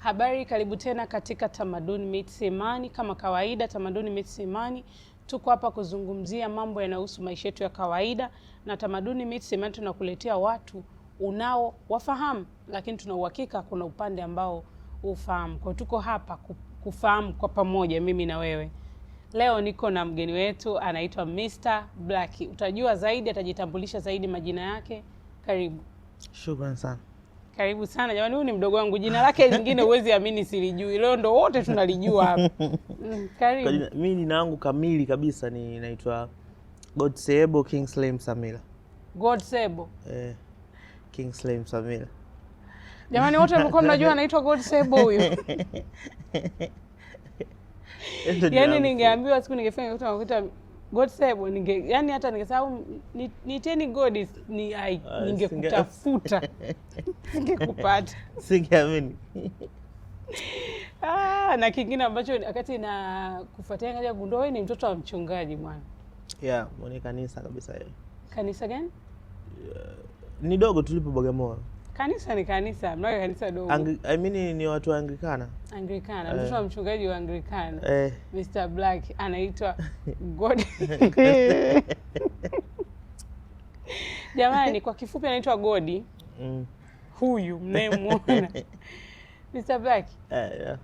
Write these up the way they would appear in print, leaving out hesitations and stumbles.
Habari, karibu tena katika Tamaduni Meets Imani. Kama kawaida, Tamaduni Meets Imani tuko hapa kuzungumzia mambo yanayohusu maisha yetu ya kawaida, na Tamaduni Meets Imani tunakuletea watu unao wafahamu, lakini tuna uhakika kuna upande ambao ufahamu. Kwa tuko hapa kufahamu kwa pamoja, mimi na wewe. Leo niko na mgeni wetu anaitwa Mr. Black. Utajua zaidi, atajitambulisha zaidi majina yake. Karibu. Shukrani sana. Karibu sana jamani, huyu ni mdogo wangu. Jina lake lingine huwezi amini silijui. Leo ndo wote tunalijua hapa. Karibu. Mimi jina langu kamili kabisa ni naitwa Godsebo Kingsley Msamila. Godsebo. Kingsley Msamila. Jamani wote mlikuwa mnajua anaitwa Godsebo huyu. Yaani ningeambiwa siku ningefanya kitu nakuta Godsebo yani hata ningesahau niteni God ningekutafuta. Ningekupata. Singeamini. Na kingine ambacho wakati na kufuatia ngaja gundua wewe ni mtoto wa mchungaji bwana. Yeah, mwenye kanisa kabisa yeye. Kanisa gani? Ni dogo tulipo Bagamoyo. Kanisa ni kanisa, mnayo kanisa dogo. I mean ni watu wa Anglikana. Anglikana, mtoto wa mchungaji wa Anglikana. Mr. Black anaitwa God. Jamani, kwa kifupi anaitwa Godi. Huyu mnayemwona. Mr. Black. Yeah.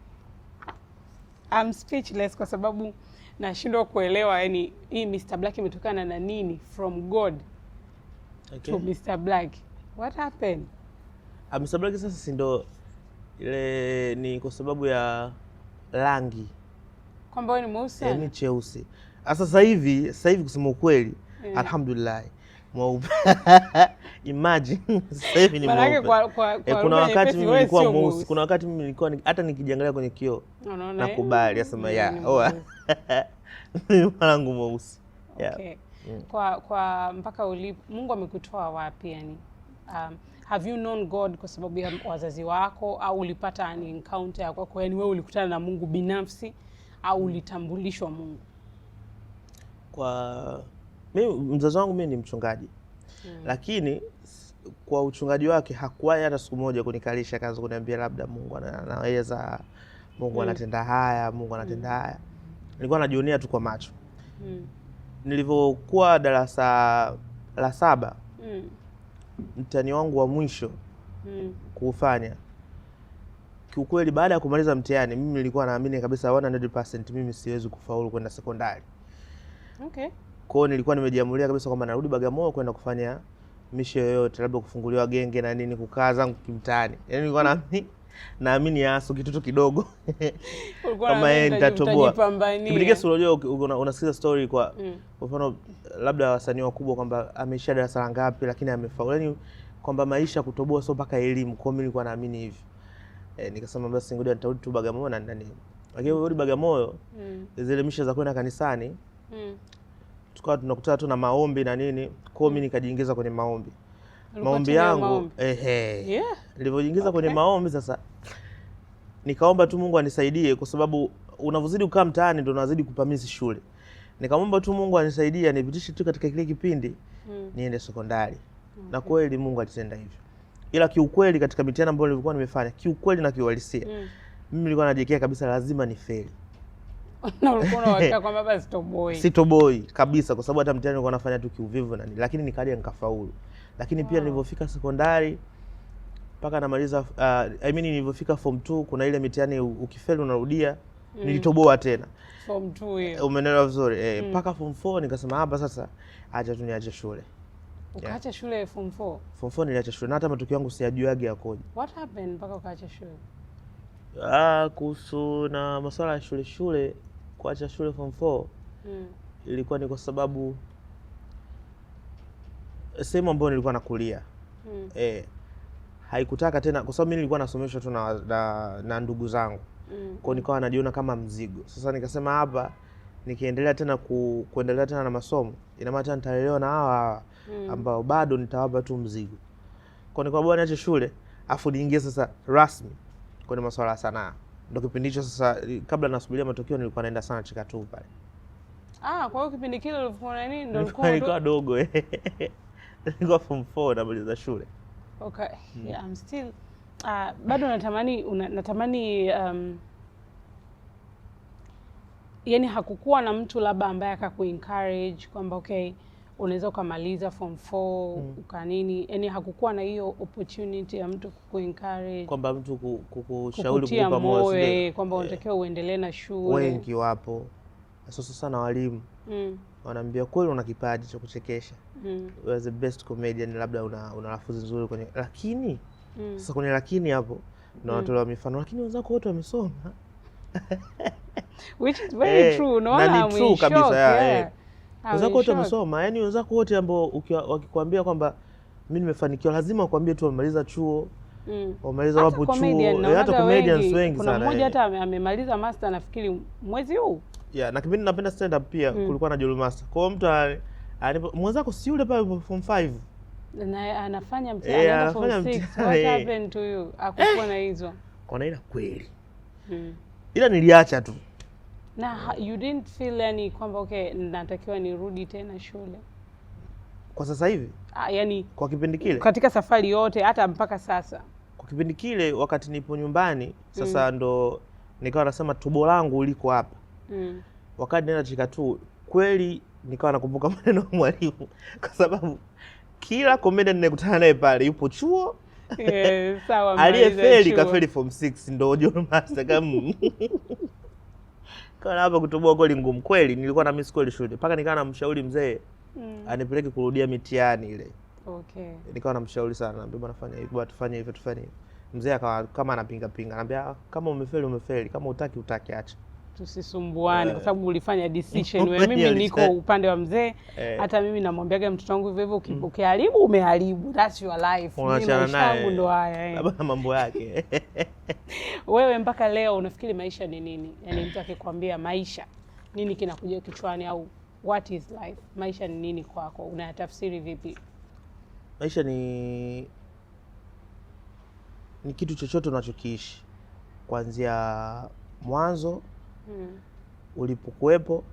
I'm speechless kwa sababu nashindwa kuelewa yani hii Mr. Black imetokana na nini from God to Mr. Black. What happened? Mr. Black sasa si ndo ile ni kwa sababu ya rangi. Kwamba wewe ni mweusi? Ni cheusi. Sasa hivi kusema ukweli, alhamdulillah. Mweupe. Imagine sasa hivi ni mweupe. Kuna wakati mimi nilikuwa mweusi, kuna wakati mimi nilikuwa hata nikijiangalia kwenye kioo nakubali asema mimi wangu mweusi. Okay. Kwa mpaka ulipo Mungu amekutoa wapi yani? Have you known God kwa sababu ya wazazi wako au ulipata an encounter yako kwa yani wewe ulikutana na Mungu binafsi au ulitambulishwa Mungu? Kwa mimi mzazi wangu mimi ni mchungaji. Lakini kwa uchungaji wake hakuwahi hata siku moja kunikalisha kazi kuniambia labda Mungu anaweza, Mungu anatenda haya, Mungu anatenda haya. Nilikuwa najionea tu kwa macho. Nilivyokuwa darasa la 7, mtihani wangu wa mwisho kuufanya, kiukweli baada ya kumaliza mtihani mimi nilikuwa naamini kabisa 100% mimi siwezi kufaulu kwenda sekondari. Okay. Kwa hiyo nilikuwa nimejiamulia kabisa kwamba narudi Bagamoyo kwenda kufanya mishe yoyote, labda kufunguliwa genge na nini, kukaa zangu kimtaani. Yaani nilikuwa naamini yaso kitoto kidogo. Kama yeye nitatoboa. Kipindi kile unajua unasikiza story kwa mfano labda wasanii wakubwa kwamba ameisha darasa la ngapi lakini amefaulu. Yaani kwamba maisha kutoboa sio mpaka elimu. Kwa hiyo mimi nilikuwa naamini hivi. Nikasema basi ngoja nitarudi tu Bagamoyo na ndani. Lakini rudi Bagamoyo, zile mishe za kwenda kanisani tukawa tunakutana tu na maombi na nini. Kwa hiyo mimi nikajiingiza kwenye maombi. Maombi yangu nilipojiingiza kwenye maombi sasa nikaomba tu Mungu anisaidie kwa sababu unavozidi kukaa mtaani ndio unazidi kupamisi shule. Nikamwomba tu Mungu anisaidie anipitishe tu katika kile kipindi niende sekondari. Na kweli Mungu alitenda hivyo. Ila kiukweli katika mitihani ambayo nilikuwa nimefanya, kiukweli na kiuhalisia, mimi nilikuwa najiwekea kabisa lazima nifeli. Na ulikuwa unaweka kwamba basi sitoboi. Sitoboi kabisa kwa sababu hata mtihani nilikuwa nafanya tu kiuvivu na nini, lakini nikaja nikafaulu. Lakini pia nilipofika sekondari mpaka namaliza nilipofika form 2 kuna ile mitihani ukifeli unarudia, nilitoboa tena. Form 2 hiyo. Umeelewa vizuri? Mpaka form 4 nikasema hapa sasa acha tu niache shule. Ukaacha shule form 4? Form 4 niliacha shule na hata matokeo yangu siyajuagi yakoje. What happened mpaka ukaacha shule? Kuhusu na masuala ya shule kuacha shule form 4 ilikuwa ni kwa sababu sehemu ambayo nilikuwa nakulia haikutaka tena kwa sababu mimi nilikuwa nasomeshwa tu na ndugu zangu. Kwa hiyo nikawa najiona kama mzigo. Sasa nikasema hapa nikiendelea tena kuendelea tena na masomo ina maana nitalelewa na hawa ambao bado nitawapa tu mzigo. Kwa hiyo nikawa bwana niache shule afu niingie sasa rasmi kwenye masuala ya sanaa. Ndio kipindi hicho sasa kabla nasubiria matokeo nilikuwa naenda sana Chikatu pale. Kwa hiyo kipindi kile ulikuwa na nini? Ndio nilikuwa dogo. Nilikuwa form 4 na maliza shule. Okay. Yeah, I'm still Bado natamani yani hakukuwa na mtu labda ambaye akakuencourage kwamba okay, unaweza ukamaliza form 4 ukanini, yani hakukuwa na hiyo opportunity ya mtu kukuencourage, kwamba mtu kukushauri, kukupa moyo kwamba unatakiwa uendelee na shule? Wengi wapo sasa sana walimu wanaambia kweli una kipaji cha kuchekesha, you are the best comedian, labda una lafudhi nzuri kwenye lakini sasa kwenye lakini hapo na wanatoa mifano, lakini wenzako wote wamesoma which is very true, na ni true kabisa. Wenzako wote wamesoma, yani wenzako wote ambao wakikwambia kwamba mimi nimefanikiwa, lazima wakwambie tu wamemaliza chuo, wamemaliza wapo chuo. Hata comedians wengi sana. Kuna mmoja hata amemaliza master nafikiri mwezi huu. Na kipindi napenda stand up pia kulikuwa na Joel Master. Kwa mtu mwenzako si yule pale form 5 na anafanya mtihani form 6. What happened to you? Hakukuwa na hizo. Kwa ila kweli. Ila niliacha tu. Na you didn't feel yani kwamba okay, natakiwa nirudi tena shule kwa sasa hivi? Yani kwa kipindi kile, katika safari yote hata mpaka sasa, kwa kipindi kile wakati nipo nyumbani sasa ndo nikawa nasema tubo langu liko hapa. Wakati nenda chika tu kweli nikawa nakumbuka maneno ya mwalimu, kwa sababu kila comedian ninayekutana naye pale yupo chuo. Sawa, aliyefeli kafeli form 6 ndo Joel Master kama kana hapa kutoboa kweli ngumu kweli. Nilikuwa na miss kweli shule mpaka nikawa namshauri mzee anipeleke kurudia mitihani ile. Okay. Nikawa namshauri sana, naambia bwana fanya hivi, bwana tufanye hivi, tufanye hivi. Mzee akawa kama anapinga pinga, anambia kama umefeli, kama utaki acha. Tusisumbuane kwa sababu ulifanya decision wewe. Mimi niko upande wa mzee. Hata mimi namwambiaga mtoto wangu hivyo hivyo, ukiharibu umeharibu, that's your life. Mimi maisha yangu ndo haya. Labda mambo yake. Wewe mpaka leo unafikiri maisha ni nini? Yaani mtu akikwambia maisha, nini kinakuja kichwani, au what is life? Maisha ni nini kwako? Unayatafsiri vipi? Maisha ni kitu chochote unachokiishi kuanzia mwanzo ulipokuwepo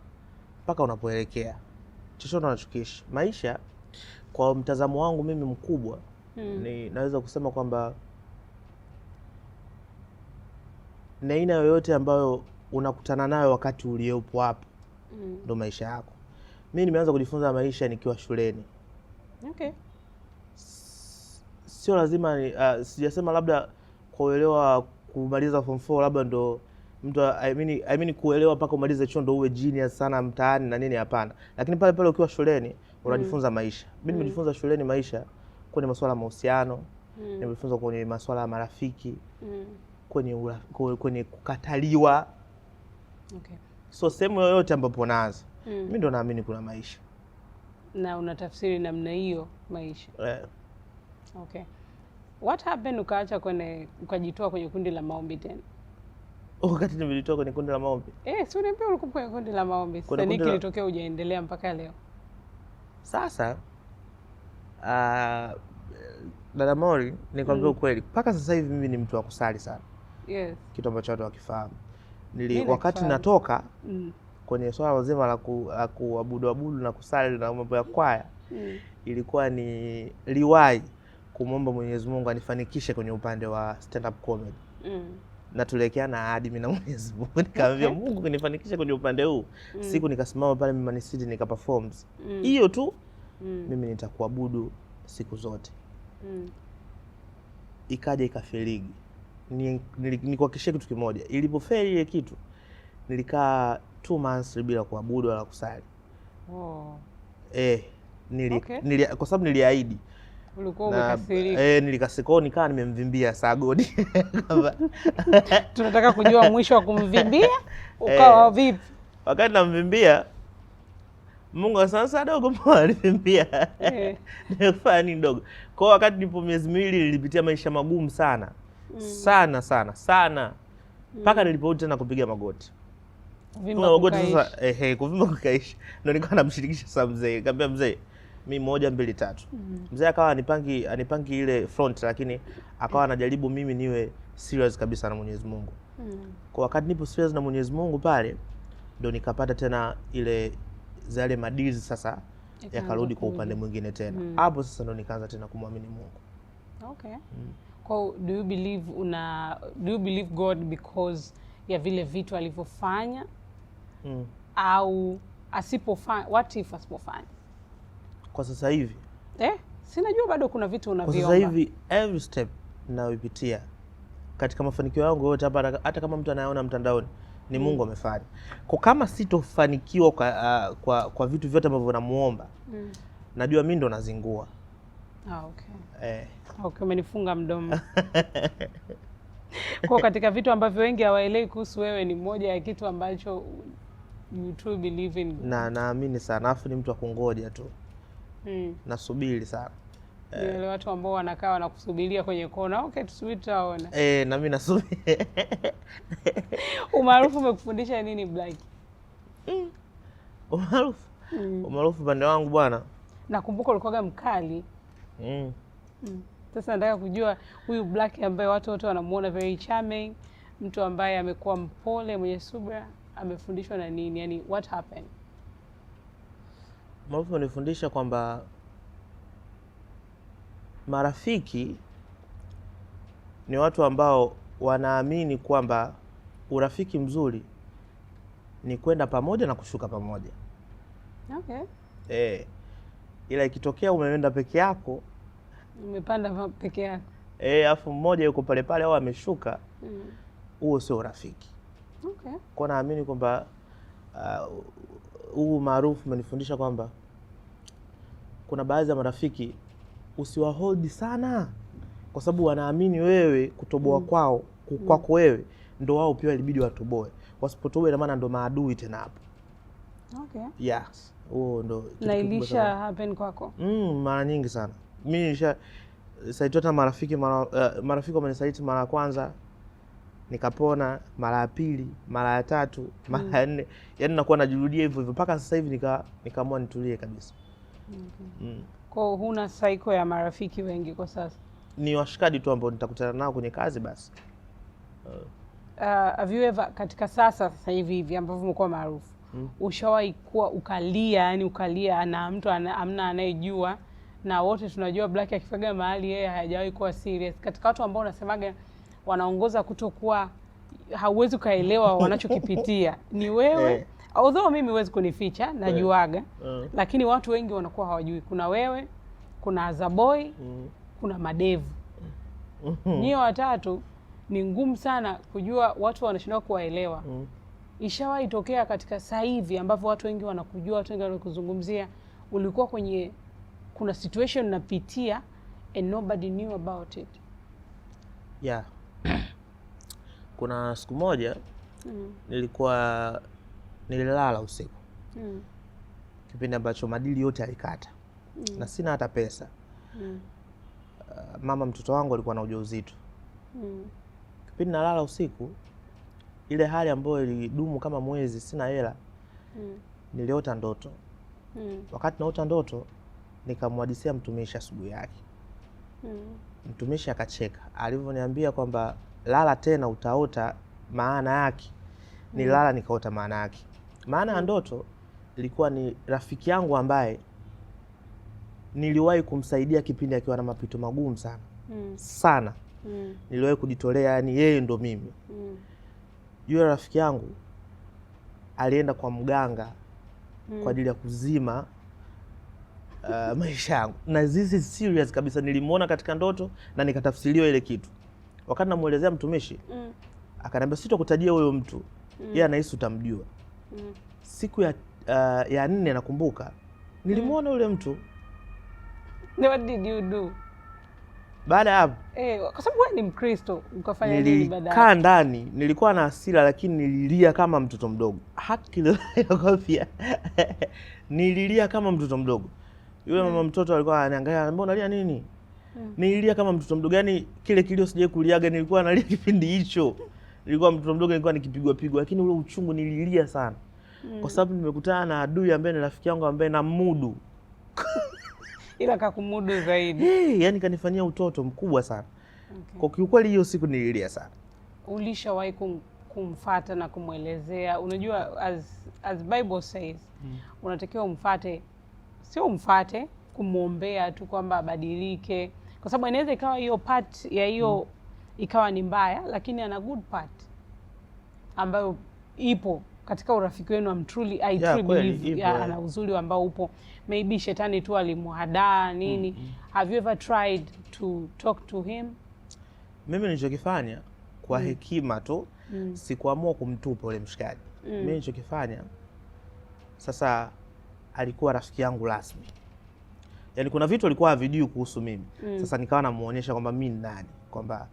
mpaka unapoelekea, chochote unachokiishi. Maisha kwa mtazamo wangu mimi mkubwa ni naweza kusema kwamba na aina yoyote ambayo unakutana nayo wakati uliopo hapo ndo maisha yako. Mimi nimeanza kujifunza maisha nikiwa shuleni. Okay. Sio lazima sijasema labda kuelewa kumaliza form 4 labda ndo mtu I mean kuelewa mpaka umalize chuo ndo uwe genius sana mtaani na nini, hapana. Lakini pale pale ukiwa shuleni unajifunza maisha. Mimi nimejifunza shuleni maisha kwenye masuala ya mahusiano, nimejifunza kwenye masuala ya marafiki, kwenye kukataliwa. Okay. So sehemu yoyote ambapo naanza mimi ndo naamini kuna maisha. Na unatafsiri namna hiyo maisha. Okay. What happened ukaacha ukajitoa kwenye kundi la maombi tena? Wakati nimejitoa kwenye kundi la maombi. Si uniambia ulikuwa kwenye kundi la maombi. Sasa nini kilitokea hujaendelea mpaka leo? Sasa dada Mori, nikwambia ukweli, mpaka sasa hivi mimi ni mtu wa kusali sana. Yes. Kitu ambacho watu wakifahamu. Wakati natoka kwenye swala zima la kuabudu na kusali na mambo ya kwaya, ilikuwa ni liwai kumwomba Mwenyezi Mungu anifanikishe kwenye upande wa stand up comedy. Na tulekeana ahadi mimi na Mwenyezi Mungu. Nikamwambia Mungu kunifanikisha kwenye upande huu, siku nikasimama pale Mlimani City nikaperforms. Hiyo tu mimi nitakuabudu siku zote. Ikaja ikafeligi. Nikuhakikishia kitu kimoja, ilipofeli ile kitu nilikaa 2 months bila kuabudu wala kusali. Kwa sababu niliahidi. Ulikuwa umekasirika. Nilikasirika, nikaa nimemvimbia Sagodi. Tunataka kujua mwisho wa kumvimbia ukawa vipi? Wakati namvimbia Mungu sasa dogo mbona alivimbia. Nimefanya nini dogo? Kwa wakati nipo miezi miwili nilipitia maisha magumu sana. Sana. Mpaka niliporudi tena kupiga magoti. Kuvimba kukaisha. Sasa kuvimba kukaisha. Ndio nikawa namshirikisha sasa mzee. Nikamwambia mzee, mimi 1 2 3. Mzee akawa anipangi ile front, lakini akawa anajaribu mimi niwe serious kabisa na Mwenyezi Mungu. Kwa wakati nipo serious na Mwenyezi Mungu pale ndio nikapata tena ile zale madili sasa yakarudi kwa upande mwingine tena. Hapo sasa ndio nikaanza tena kumwamini Mungu. Okay. Kwa do you believe God because ya vile vitu alivyofanya? Au asipofanya, what if asipofanya? Kwa sasa hivi sinajua bado kuna vitu unaviomba. Kwa sasa hivi every step ninayoipitia katika mafanikio yangu yote hapa, hata kama mtu anaona mtandaoni, ni Mungu amefanya. Kwa kama sitofanikiwa kwa vitu vyote ambavyo namuomba, najua mimi ndo nazingua. Okay. Okay, umenifunga mdomo. Kwa katika vitu ambavyo wengi hawaelewi kuhusu wewe, ni moja ya kitu ambacho you truly believe in. Naamini sana, afu ni mtu wa kungoja tu. Nasubiri sana. Ni wale watu ambao wanakaa wanakusubiria kwenye kona. Okay, tusubiri tutaona. Na mimi nasubiri. Umaarufu umekufundisha nini Black? Umaarufu pande wangu bwana. Nakumbuka ulikuwa mkali. Sasa nataka kujua huyu Black ambaye watu wote wanamuona very charming, mtu ambaye amekuwa mpole, mwenye subira, amefundishwa na nini? Yani what happened? Umaarufu unifundisha kwamba marafiki ni watu ambao wanaamini kwamba urafiki mzuri ni kwenda pamoja na kushuka pamoja. Okay. Ila ikitokea umeenda peke yako, umepanda peke yako, afu mmoja yuko pale pale au ameshuka, huo sio urafiki. Okay. Kwa naamini kwamba huu maarufu umenifundisha kwamba kuna baadhi ya marafiki usiwahold sana, kwa sababu wanaamini wewe kutoboa kwao kwako wewe ndo wao pia ilibidi watoboe. Wasipotoboa ina maana ndo maadui tena hapo. Okay. Yes. Ndo na ilisha happen kwako? Mara nyingi sana. Mimi nilishaiti hata marafiki wamenisaiti mara ya kwanza nikapona, mara ya pili, mara ya tatu, mara ya nne. Yaani nakuwa najirudia hivyo hivyo mpaka sasa hivi nikaamua nitulie kabisa. Kwa huna cycle ya marafiki wengi kwa sasa? Ni washikaji tu ambao nitakutana nao kwenye kazi basi. Have you ever, katika sasa hivi ambavyo umekuwa maarufu, ushawahi kuwa ukalia na mtu amna anayejua, na wote tunajua Black akifaga mahali yeye hajawahi kuwa serious, katika watu ambao unasemaga wanaongoza kutokuwa hauwezi kaelewa wanachokipitia ni wewe? Although mimi huwezi kunificha, najuaga. Lakini watu wengi wanakuwa hawajui. Kuna wewe, kuna Azaboy, kuna Madevu. Nyie watatu ni ngumu sana kujua, watu wanashindwa kuwaelewa. Ishawahi tokea katika sasa hivi ambavyo watu wengi wanakujua, watu wengi wanakuzungumzia, ulikuwa kuna situation unapitia and nobody knew about it? Yeah. Kuna siku moja nililala usiku. Kipindi ambacho madili yote alikata. Na sina hata pesa. Mama mtoto wangu alikuwa na ujauzito. Kipindi nalala usiku, ile hali ambayo ilidumu kama mwezi, sina hela. Niliota ndoto. Wakati naota ndoto, nikamhadithia mtumishi asubuhi yake. Mtumishi akacheka. Alivyoniambia kwamba lala tena utaota maana yake. Nilala nikaota maana yake. Maana ya ndoto ilikuwa ni rafiki yangu ambaye niliwahi kumsaidia kipindi akiwa na mapito magumu sana. Sana. Niliwahi kujitolea, yani yeye ndo mimi. Yule rafiki yangu alienda kwa mganga kwa ajili ya kuzima maisha yangu. Na this is serious kabisa, nilimuona katika ndoto na nikatafsiriwa ile kitu. Wakati namuelezea mtumishi, akaniambia sitakutajia huyo mtu. Yeye anahisi utamjua. Siku ya 4 nakumbuka, nilimuona yule mtu. What did you do? Baada ya hapo, kwa sababu wewe ni Mkristo, ukafanya nini baadaye? Nilikaa ndani, nilikuwa na hasira lakini nililia kama mtoto mdogo. Haki pia. Nililia kama mtoto mdogo. Yule mama mtoto alikuwa ananiangalia, anambia unalia nini? Nililia kama mtoto mdogo. Yaani kile kilio sijaje kuliaga, nilikuwa nalia kipindi hicho. Nilikuwa mtoto mdogo, nilikuwa nikipigwa lakini ule uchungu nililia sana. Kwa sababu nimekutana na adui ambaye ni rafiki yangu ambaye namudu. Ila kakumudu zaidi. Yani kanifanyia utoto mkubwa sana. Kwa kiukweli hiyo siku nililia sana. Ulishawahi kumfuata na kumwelezea? Unajua as Bible says, unatakiwa umfuate, sio umfuate kumuombea tu kwamba abadilike, kwa sababu inaweza ikawa hiyo part ya hiyo ikawa ni mbaya, lakini ana good part ambayo ipo katika urafiki wenu. I truly believe ana uzuri ambao upo, maybe shetani tu alimhadaa nini. Have you ever tried to talk to him? Mimi nilichokifanya kwa hekima tu, sikuamua kumtupa ule mshikaji. Mimi nilichokifanya sasa, alikuwa rafiki yangu rasmi, yaani kuna vitu alikuwa havijui kuhusu mimi. Sasa nikawa namuonyesha kwamba mimi ni nani, kwamba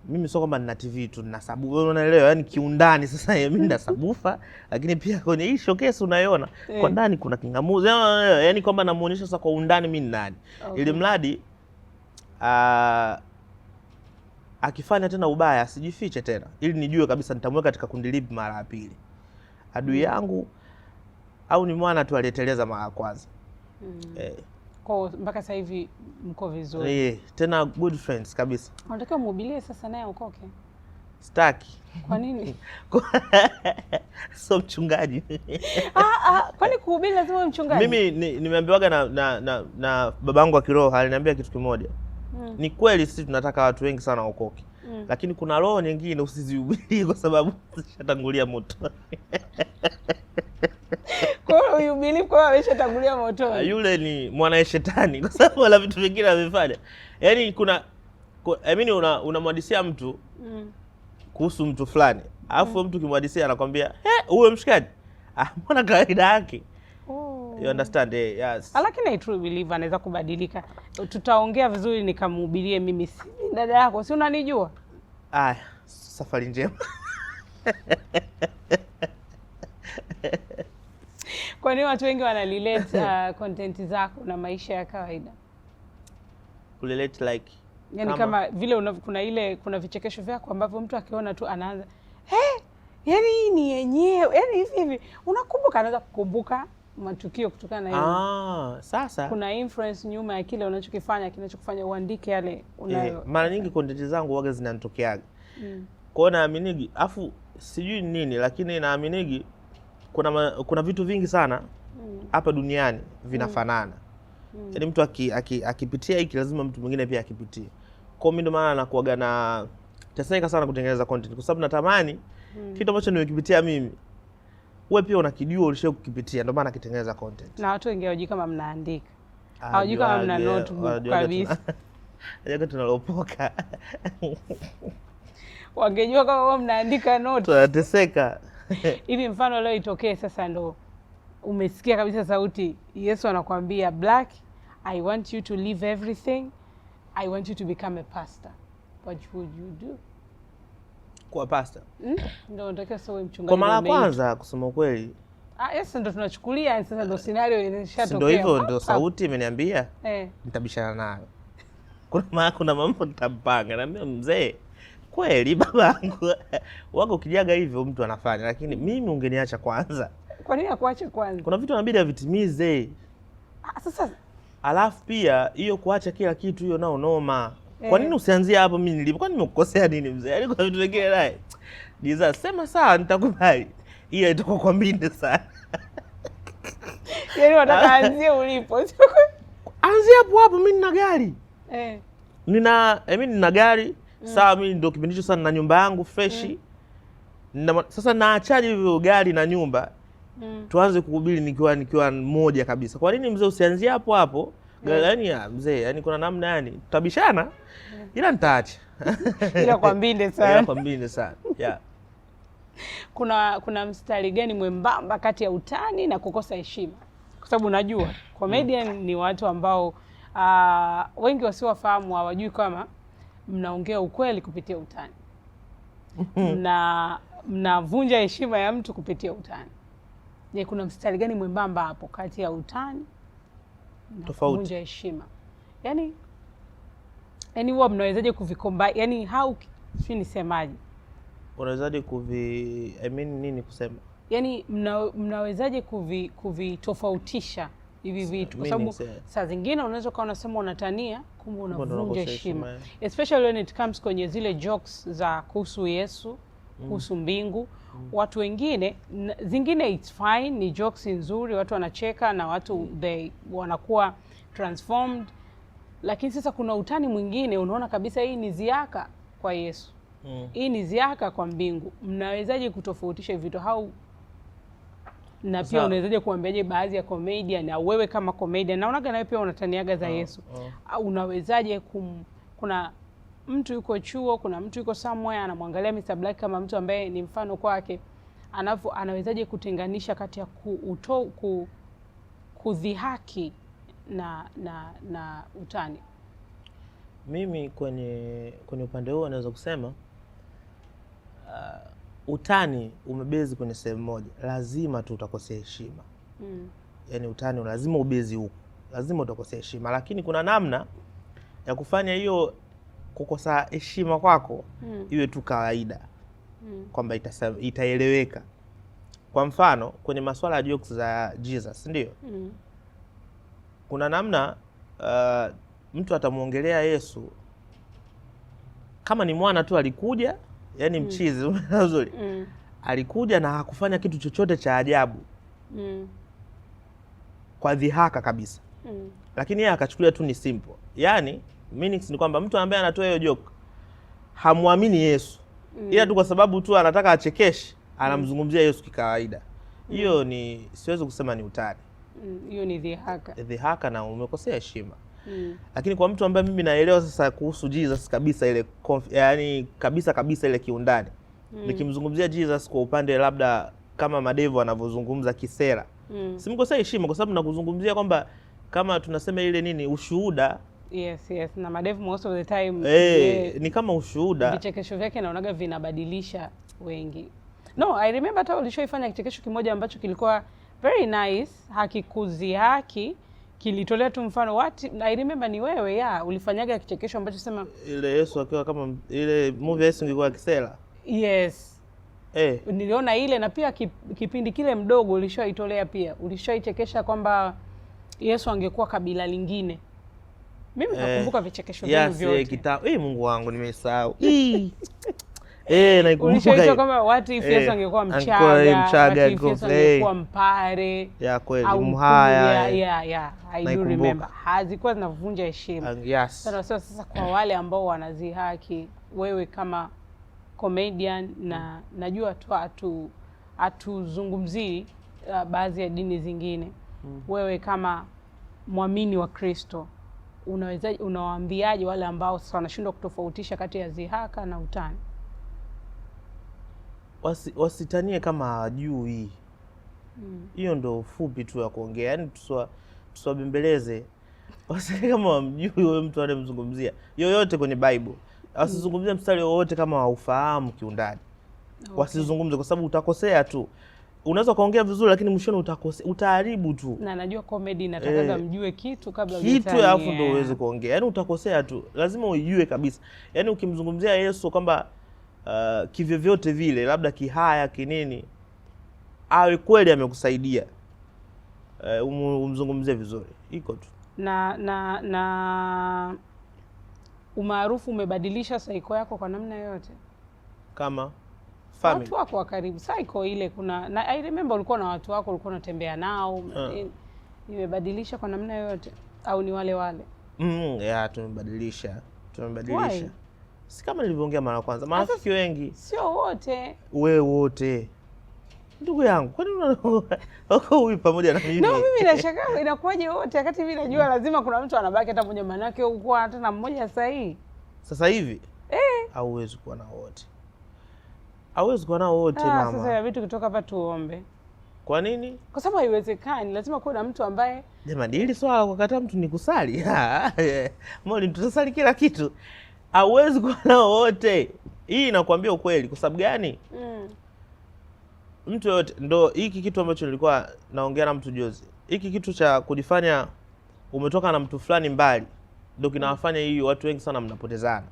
mimi sio kwamba nina TV tu, nina sabufa, unaelewa, yani kiundani. Sasa mimi nina sabufa, lakini pia kwenye hii showcase unaiona kwa ndani kuna kingamuzi, yani kwamba namuonyesha sasa kwa undani mimi ni nani. Ili mradi akifanya tena ubaya asijifiche tena, ili nijue kabisa nitamweka katika kundi lipi mara ya pili, adui yangu au ni mwana tu aliyeteleza mara ya kwanza. Kwa mpaka sasa hivi mko vizuri. Tena good friends kabisa. Unataka mhubirie sasa naye ukoke? Staki. Kwa nini? So mchungaji. Kwani kuhubiri lazima mchungaji? Mimi nimeambiwaga na babangu wa kiroho, aliniambia kitu kimoja. Ni kweli sisi tunataka watu wengi sana waokoke. Lakini kuna roho nyingine usizihubiri kwa sababu zishatangulia moto. Kwa hiyo you believe kwa ameshatangulia moto? Yule ni mwana shetani kwa sababu wala vitu vingine amefanya. Yaani unamwadisia mtu kuhusu mtu fulani, alafu mtu kimwadisia anakwambia, "Uwe mshikaji." Mbona kawaida yake. You understand? Yes. Lakini I truly believe anaweza kubadilika. Tutaongea vizuri nikamhubirie mimi, si dada yako, si unanijua? Safari njema. Kwa nini watu wengi wana relate content zako na maisha ya kawaida? Relate like yani kama vile kuna vichekesho vyako ambavyo mtu akiona tu anaanza, yani hii ni yenyewe, yani hivi unakumbuka, anaanza kukumbuka matukio kutokana na hiyo. Sasa kuna influence nyuma ya kile unachokifanya, kinachokufanya uandike yale unayo. Mara nyingi content zangu waga zinanitokeaga. Kwa naaminigi, afu sijui nini, lakini naaminigi kuna vitu vingi sana hapa duniani vinafanana. Yaani mtu akipitia hiki lazima mtu mwingine pia akipitie. Kwa mimi ndo maana nakuaga na teseka sana kutengeneza content, kwa sababu natamani kitu ambacho nimekipitia mimi wewe pia unakijua, ulishawahi kukipitia, ndio maana nakitengeneza content. Na watu wengi hawajui kama mnaandika. Hawajui kama mna notebook kabisa. Hajaka tunalopoka. Wangejua kama wao mnaandika note. Tunateseka. Hivi mfano leo itokee sasa, ndo umesikia kabisa sauti Yesu anakuambia, Black, I want you to leave everything. I want you to become a pastor. What would you do? Kwa pastor? Ndio unataka sawe mchungaji. Kwa mara kwanza kusema kweli. Yes, ndio tunachukulia sasa, ndio scenario inashatokea. Ndio hivyo, ndio sauti imeniambia. Nitabishana nayo. Kuna mambo nitampanga, naambia mzee, kweli babangu wako kijaga hivyo mtu anafanya, lakini mimi ungeniacha kwanza. Kwa nini akuache kwanza? Kuna vitu inabidi avitimize. Sasa alafu pia hiyo kuacha kila kitu hiyo nao noma. Kwa nini usianzie hapo mimi nilipo? Kwa nini nimekukosea nini mzee? Yaani kuna vitu vingine naye. Niza sema sawa nitakubali. Hiyo itakuwa kwa mbinde sana. Yaani wataka anzie ulipo. Anzia hapo mimi nina gari. Nina gari. Sawa, mimi ndio kipindi hicho sana na nyumba yangu fresh. Sasa naachaje hivyo gari na nyumba? Tuanze kuhubiri nikiwa mmoja kabisa. Kwa nini mzee usianzie hapo? Yaani mzee, yani kuna namna, yani tutabishana ila nitaacha. Ila kwa mbinde sana. Ila kwa mbinde sana. Yeah. Kuna mstari gani mwembamba kati ya utani na kukosa heshima? Kwa sababu unajua comedian ni watu ambao wengi wasiowafahamu hawajui kama mnaongea ukweli kupitia utani. Mnavunja heshima ya mtu kupitia utani. Je, kuna mstari gani mwembamba hapo kati ya utani na kuvunja heshima? Yaani huwa mnawezaje kuvikomba? Yaani si nisemaje? Unawezaje nini kusema? Yaani mnawezaje kuvitofautisha hivi vitu? Kwa sababu saa zingine unaweza kuwa unasema unatania, kumbe unavunja heshima. Especially when it comes kwenye zile jokes za kuhusu Yesu, kuhusu mbingu. Watu wengine zingine it's fine, ni jokes nzuri, watu wanacheka na watu wanakuwa transformed. Lakini sasa kuna utani mwingine, unaona kabisa hii ni ziaka kwa Yesu. Hii ni ziaka kwa mbingu. Mnawezaje kutofautisha vitu hau? Na pia unawezaje kuambiaje baadhi ya comedian, au wewe kama comedian naonaga nawe pia unataniaga za Yesu. Au unawezaje kuna mtu yuko chuo, kuna mtu yuko somewhere anamwangalia Mr. Black kama mtu ambaye ni mfano kwake, anawezaje kutenganisha kati ya kudhihaki na utani? Mimi kwenye upande huo naweza kusema utani umebezi kwenye sehemu moja, lazima tu utakosea heshima. Yaani utani lazima ubezi huko, lazima utakosea heshima, lakini kuna namna ya kufanya hiyo kukosa heshima kwako iwe tu kawaida, kwamba itaeleweka. Kwa mfano kwenye masuala ya jokes za Jesus, ndio kuna namna mtu atamuongelea Yesu kama ni mwana tu alikuja, yani mchizi nzuri alikuja na hakufanya kitu chochote cha ajabu kwa dhihaka kabisa, lakini yeye akachukulia tu ni simple. Yani meanings ni kwamba mtu ambaye anatoa hiyo joke hamwamini Yesu, ila tu kwa sababu tu anataka achekeshe anamzungumzia Yesu kikawaida. Hiyo ni siwezi kusema ni utani, hiyo ni dhihaka na umekosea heshima. Lakini kwa mtu ambaye mimi naelewa sasa kuhusu Jesus kabisa, ile yani kabisa ile kiundani, nikimzungumzia Jesus kwa upande labda kama Madevu anavyozungumza kisera, simkosea heshima, kwa sababu nakuzungumzia kwamba kama tunasema ile nini, ushuhuda. Yes, na Madevu most of the time ni kama ushuhuda. Vichekesho vyake naonaga vinabadilisha wengi. No, I remember hata ulishoifanya kichekesho kimoja ambacho kilikuwa very nice, hakikudhihaki, kilitolea tu mfano. What I remember ni wewe ulifanyaga kichekesho ambacho sema ile Yesu akiwa kama ile movie Yesu ingekuwa kisela. Yes. Niliona ile, na pia kipindi kile mdogo ulishoitolea pia. Ulishoichekesha kwamba Yesu angekuwa kabila lingine. Mimi nakumbuka vichekesho vyenu vyote. Mungu wangu nimesahau. Naikumbuka. Ulishoitwa kama what if Yesu angekuwa Mchaga, Yesu angekuwa Mpare. Ya kweli, Mhaya. I do remember. Hazikuwa zinavunja heshima. Yes. Sasa kwa wale ambao wanazihaki, wewe kama comedian, na najua tu hatuzungumzii baadhi ya dini zingine, wewe kama muamini wa Kristo, unawaambiaje wale ambao sasa wanashindwa kutofautisha kati ya dhihaka na utani? Wasitanie kama hawajui. Hiyo ndo fupi tu ya kuongea. Yaani tusiwabembeleze. Wasitanie kama wamjui wewe mtu anayemzungumzia yoyote kwenye Bible. Wasizungumzie mstari wowote kama haufahamu kiundani. Wasizungumze, kwa sababu utakosea tu. Unaweza kaongea vizuri lakini mwishoni utakosea, utaharibu tu. Na najua comedy inataka mjue kitu kabla hujatania. Kitu alafu ndio uweze kuongea. Yaani utakosea tu. Lazima ujue kabisa. Yaani ukimzungumzia Yesu kwamba kivyo vyote vile, labda kihaya kinini, awe kweli amekusaidia, umzungumzie vizuri, iko tu. Na umaarufu umebadilisha saiko yako kwa namna yoyote? Kama family, watu wako wa karibu, saiko ile na I remember ulikuwa na watu wako ulikuwa unatembea nao, imebadilisha kwa namna yoyote au ni wale wale? Tumebadilisha. Si kama nilivyoongea mara kwanza, marafiki wengi. Sio wote. Wewe wote. Ndugu yangu, kwani uko huyu pamoja na mimi? No, mimi nashangaa inakuwaje wote, wakati mimi najua lazima kuna mtu anabaki hata mmoja, manake uko hata na mmoja sahihi. Sasa hivi? Hauwezi kuwa na wote. Hauwezi kuwa na wote mama. Sasa vitu kutoka hapa tuombe. Kwa nini? Kwa sababu haiwezekani, lazima kuwe na mtu ambaye jamani, hili swala kwa kata mtu ni kusali. Mbona tutasali kila kitu? Hauwezi kuwa nao wote. Hii nakwambia ukweli. Kwa sababu gani? Mtu yote ndo hiki kitu ambacho nilikuwa naongea na mtu juzi. Hiki kitu cha kujifanya umetoka na mtu fulani mbali ndio kinawafanya hii watu wengi sana mnapotezana.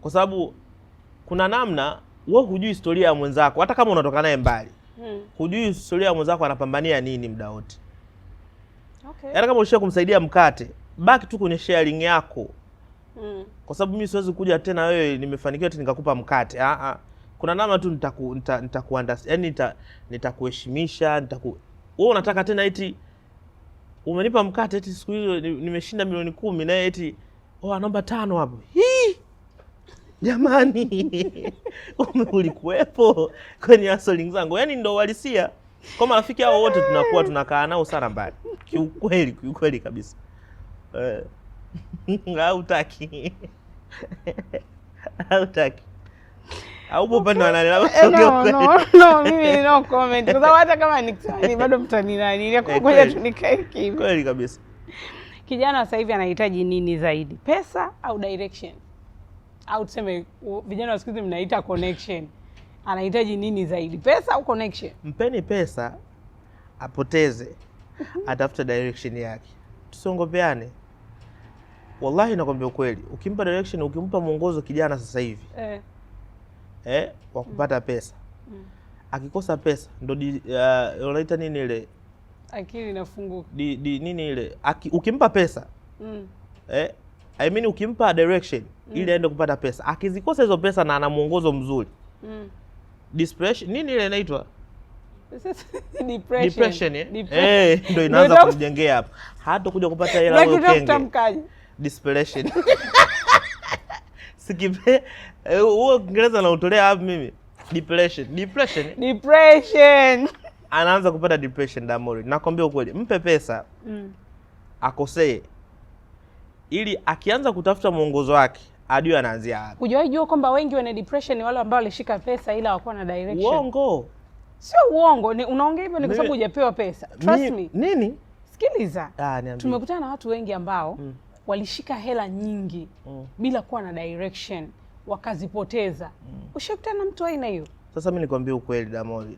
Kwa sababu kuna namna wewe hujui historia ya mwenzako, hata kama unatoka naye mbali. Hujui historia ya mwenzako anapambania nini muda wote. Hata kama ulishia kumsaidia mkate, baki tu kwenye sharing yako. Kwa sababu mimi siwezi kuja tena wewe nimefanikiwa eti nikakupa mkate. Kuna namna tu nitakuunderstand, yani nitakuheshimisha, wewe unataka tena eti umenipa mkate eti siku hiyo nimeshinda milioni 10 naye eti anaomba 5 hapo. Hii jamani, ulikuwepo kwenye hustling zangu. Yaani ndo uhalisia. Kwa marafiki hao wote tunakuwa tunakaa nao sana mbali. Kiukweli kabisa. Hautaki. Hautaki. Au upande wa nani? No, mimi no comment. Kwa sababu hata kama nikitani bado mtaninani. Ngoja tunikae kimya. Kweli kabisa. Kijana sasa hivi anahitaji nini zaidi? Pesa au direction? Au tuseme vijana wa siku hizi mnaita connection. Anahitaji nini zaidi? Pesa au connection? Mpeni pesa apoteze, atafute direction yake. Tusiongopeane. Wallahi nakwambia ukweli. Ukimpa direction, ukimpa mwongozo kijana sasa hivi. Wa kupata pesa. Akikosa pesa ndo unaita nini ile? Akili inafunguka. Nini ile? Ukimpa pesa. I mean ukimpa direction ili aende kupata pesa. Akizikosa hizo pesa na ana mwongozo mzuri. Depression nini ile inaitwa? Depression. Ndio inaanza kumjengea hapa. Hata kuja kupata hela wewe ukenge. Depression. Sikipe huo Kiingereza nautolea hapa mimi. Depression. Anaanza kupata depression Damori. Nakwambia ukweli, mpe pesa. Akosee. Ili akianza kutafuta mwongozo wake, ajue anaanzia wapi. Hujawahi jua kwamba wengi wana depression ni wale ambao walishika pesa ila hawakuwa na direction. Uongo. Sio uongo, unaongea hivyo ni kwa sababu hujapewa pesa. Trust me. Nini? Sikiliza. Niambie. Tumekutana na watu wengi ambao walishika hela nyingi bila kuwa na direction, wakazipoteza. Ushakutana na mtu aina hiyo? Sasa mimi nikwambie ukweli Damori.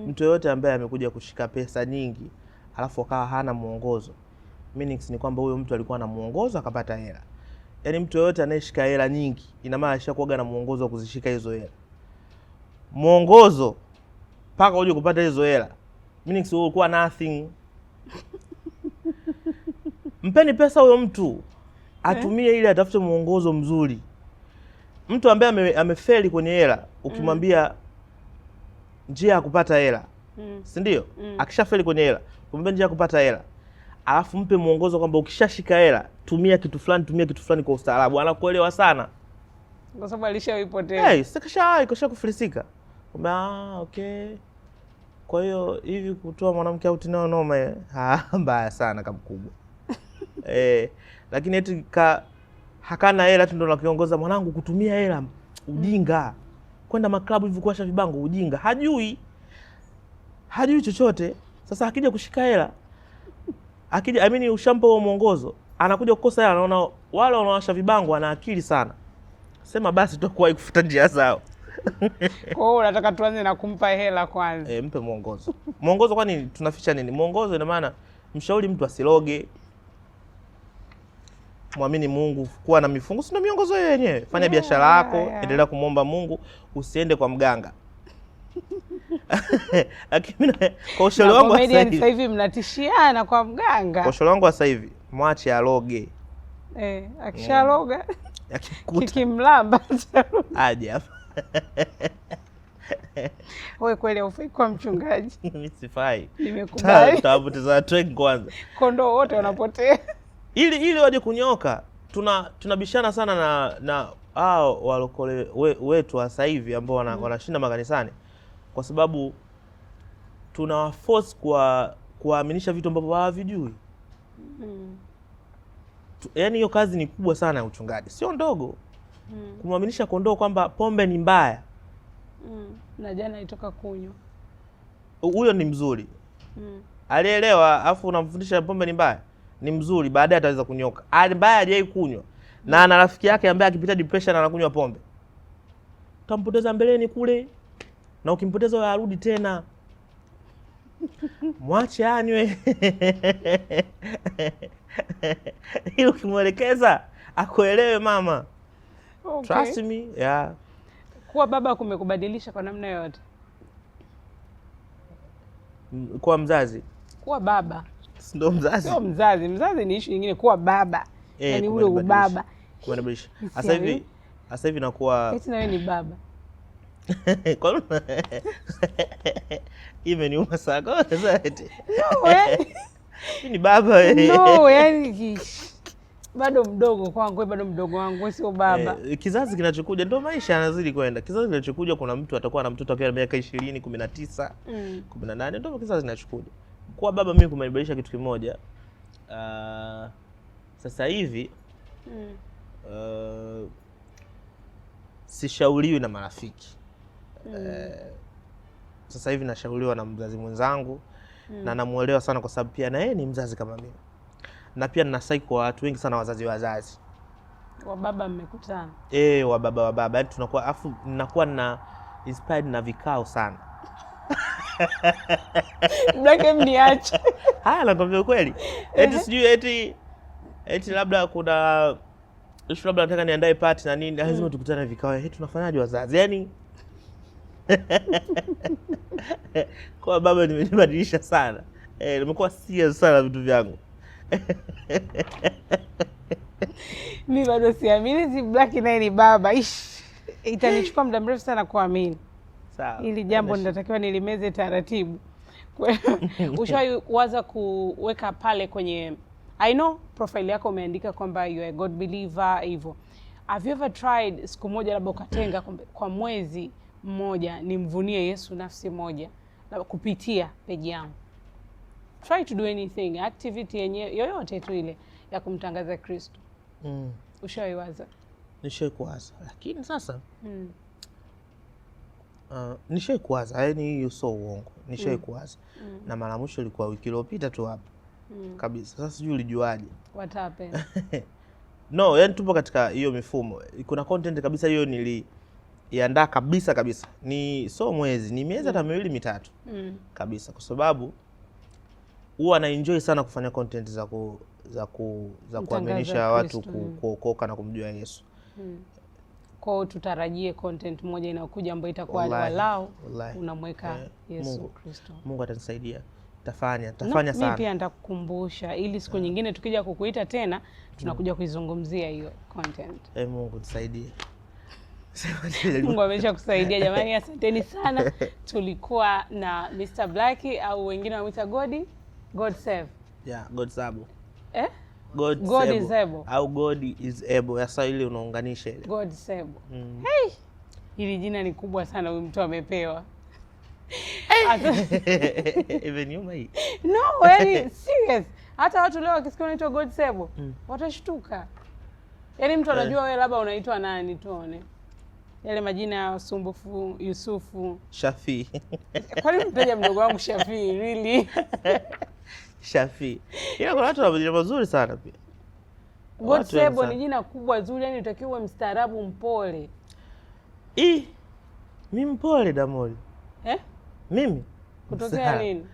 Mtu yote ambaye amekuja kushika pesa nyingi alafu akawa hana mwongozo, meanings ni kwamba huyo mtu alikuwa na mwongozo akapata hela. Yaani mtu yote anayeshika hela nyingi ina maana alishakuwa na mwongozo wa kuzishika hizo hela. Mwongozo mpaka uje kupata hizo hela, meanings ulikuwa nothing. Mpeni pesa huyo mtu atumie ili atafute mwongozo mzuri. Mtu ambaye amefeli kwenye hela, ukimwambia njia ya kupata hela, si ndio? Akishafeli kwenye hela, kumbe njia ya kupata hela. Alafu mpe mwongozo kwamba ukishashika hela, tumia kitu fulani kwa ustaarabu. Anakuelewa sana. Kwa sababu alishaipoteza. Kisha kufilisika. Kumbe okay. Kwa hiyo hivi kutoa mwanamke out nao noma mbaya sana kama kubwa. Lakini eti hakana hela tu ndo nakiongoza mwanangu kutumia hela, ujinga. Kwenda maklabu hivi kuwasha vibango, ujinga. Hajui chochote. Sasa akija kushika hela, ushampa huo mwongozo, anakuja kukosa hela, anaona wale wanaowasha vibango wana akili sana. Sema basi tutakuwa kufuta njia zao. Kwa hiyo unataka tuanze na kumpa hela kwanza. Mpe mwongozo. Mwongozo kwani tunaficha nini? Mwongozo ina maana mshauri mtu asiloge. Muamini Mungu, kuwa na mifungo, sio miongozo yenyewe. Fanya biashara yako, endelea kumwomba Mungu, usiende kwa mganga. Lakini kwa ushauri wangu sasa hivi mnatishiana kwa mganga. Kwa ushauri wangu sasa hivi, mwache aloge. Akishaloga kikimlamba aje hapa. Wewe kweli ufai kwa mchungaji? Mimi sifai. Nimekubali. Tutapoteza watu wengi kwanza. Kondoo wote wanapotea. Ili waje kunyoka, tunabishana sana na hao walokole wetu sasa hivi ambao wanashinda makanisani, kwa sababu tunawaforce kuaminisha vitu ambavyo hawavijui. Yaani hiyo kazi ni kubwa sana ya uchungaji, sio ndogo. Kumwaminisha kondoo kwamba pombe ni mbaya. Na jana alitoka kunywa. Huyo ni mzuri. Alielewa, afu unamfundisha pombe ni mbaya. Ni mzuri, baadaye ataweza kunyoka. Mbaya hajai kunywa. Na ana rafiki yake ambaye akipita depression anakunywa pombe. Utampoteza mbeleni kule. Na ukimpoteza wewe arudi tena. Mwache anywe. Ili ukimwelekeza akuelewe mama. Okay. Trust me, yeah. Kuwa baba kumekubadilisha kwa namna yote? Kuwa mzazi. Kuwa baba. Ndio mzazi. Sio mzazi. Mzazi ni issue nyingine, kuwa baba. Yaani ule ubaba. Kubadilisha. Sasa hivi nakuwa eti na wewe ni baba. Kwa nini? Imeniuma sana. No way. Mimi ni baba wewe. No, yani bado mdogo kwangu, bado mdogo wangu, sio baba. Kizazi kinachokuja ndio maisha yanazidi kwenda. Kizazi kinachokuja kuna mtu atakuwa na mtoto akiwa na miaka 20, 19, 18, ndio kizazi kinachokuja. Kwa baba mimi kumenibadilisha kitu kimoja. Sasa hivi sishauriwi na marafiki. Sasa hivi nashauriwa na mzazi mwenzangu na namuelewa sana kwa sababu pia na yeye ni mzazi kama mimi. Na pia ninasai kwa watu wengi sana wazazi. Wa baba mmekutana? Wa baba. Yaani tunakuwa afu ninakuwa na inspired na vikao sana. Blake mniache. Haya nakwambia kweli. Eti sijui eti labda kuna labda nataka niandae party na nini, lazima tukutane vikao. Tunafanyaje wazazi? Yaani kwa baba nimebadilisha sana. Nimekuwa serious sana vitu vyangu. Mimi bado siamini si Blake naye ni baba. Itanichukua muda mrefu sana kuamini. Sawa. Hili jambo ninatakiwa nilimeze taratibu. Ushawahi waza kuweka pale kwenye, I know profile yako umeandika kwamba you are a God believer hivyo. Have you ever tried siku moja labda ukatenga kwa mwezi mmoja nimvunie Yesu nafsi moja na kupitia page yangu? Try to do anything, activity yenyewe yoyote tu ile ya kumtangaza Kristo. Ushawahi waza? Nishawahi kuwaza, lakini sasa nishawahi kuwaza, yaani hiyo sio uongo. Nishawahi kuwaza. Na mara mwisho ilikuwa wiki iliyopita tu hapa. Kabisa. Sasa sijui ulijuaje? What happened? No, yaani tupo katika hiyo mifumo. Kuna content kabisa hiyo niliandaa kabisa. Ni so mwezi, ni miezi hata 2 mitatu. Kabisa kwa sababu huwa na enjoy sana kufanya content za kuaminisha watu kuokoka na kumjua Yesu. Kwa hiyo tutarajie content moja inayokuja ambayo itakuwa walao unamweka Yesu Kristo. Mungu atanisaidia. Tafanya sana. Mimi pia nitakukumbusha ili siku nyingine tukija kukuita tena tunakuja kuizungumzia hiyo content. Mungu tusaidie. Mungu amesha kusaidia jamani, asanteni sana. Tulikuwa na Mr. Blake au wengine wanamuita God Save. Yeah, God Sabo. God is able. Au God is able. Sasa ile unaunganisha ile. God Save. Hey! Hili jina ni kubwa sana huyu mtu amepewa. Even you may. No, yani serious. Hata watu leo wakisikia unaitwa God Save, watashtuka. Yaani mtu anajua wewe labda unaitwa nani tuone. Yale majina ya Sumbufu, Yusufu, Shafi. Kwani mtaja mdogo wangu Shafi, really? Shafi. Kuna watu wana majina mazuri sana pia. God Save ni jina kubwa zuri, yani utakiwa uwe mstaarabu mpole. Mimi mpole Damoli. Mimi? Kutokea nini?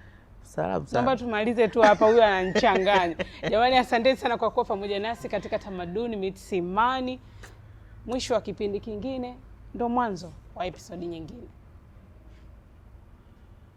Mstaarabu sana. Naomba tumalize tu hapa, huyu ananichanganya. Jamani, asanteni sana kwa kuwa pamoja nasi katika Tamaduni Meets Imani. Mwisho wa kipindi kingine ndo mwanzo wa episodi nyingine.